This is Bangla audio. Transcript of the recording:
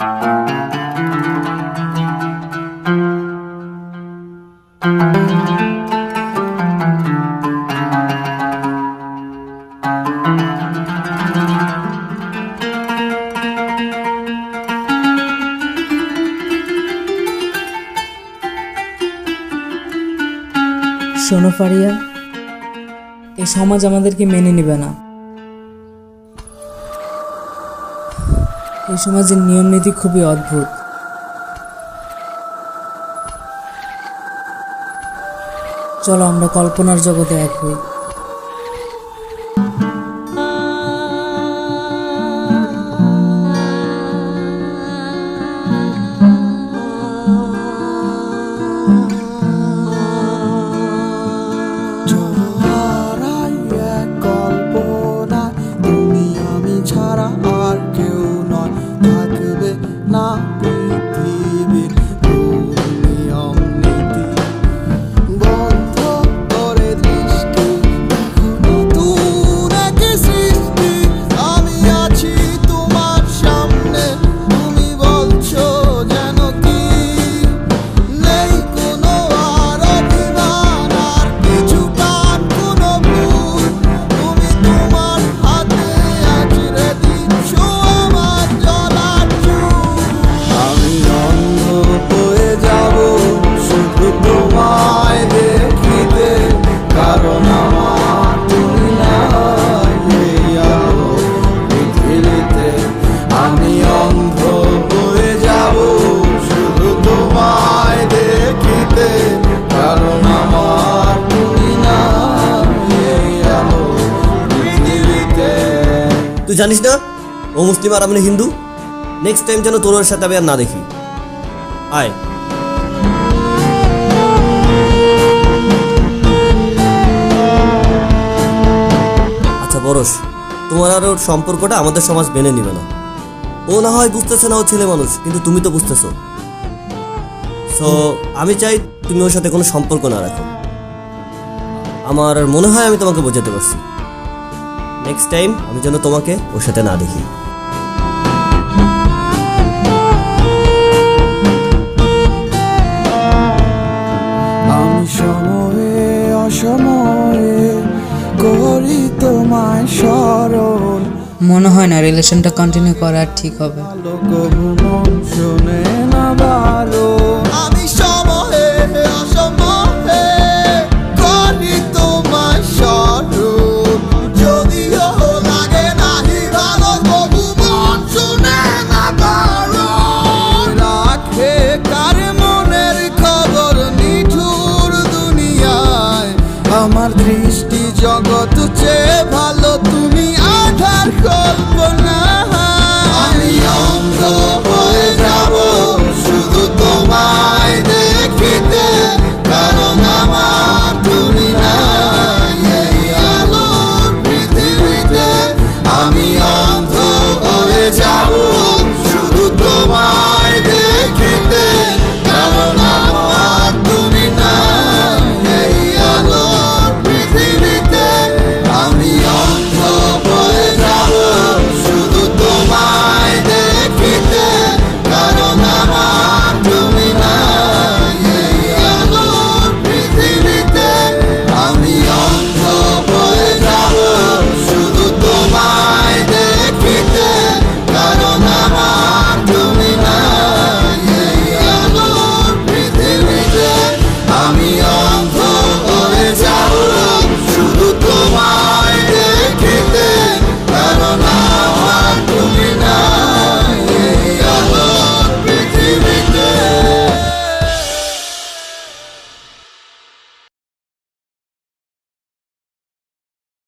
শোনো ফারিয়া, এই সমাজ আমাদেরকে মেনে নেবে না। এই সমাজের নিয়ম নীতি খুবই অদ্ভুত। চলো আমরা কল্পনার জগতে এক হই। তুই জানিস না ও মুসলিম আর আমি হিন্দু? নেক্সট টাইম যেন তোর সাথে আমি আর না দেখি। আয়। আচ্ছা বরস, তোমার আর ওর সম্পর্কটা আমাদের সমাজ মেনে নিবে না। ও না হয় বুঝতেছে না ও ছেলে মানুষ, কিন্তু তুমি তো বুঝতেছো। সো আমি চাই তুমি ওর সাথে কোনো সম্পর্ক না রাখো। আমার মনে হয় আমি তোমাকে বোঝাতে পারছি। নেক্সট টাইম আমি যেন তোমাকে ওর সাথে না দেখি। আমি সময়ে অসময়ে করি তোমায় স্মরণ। মনে হয় না রিলেশনটা কন্টিনিউ করা ঠিক হবে। মন শোনে না ভালো। আমি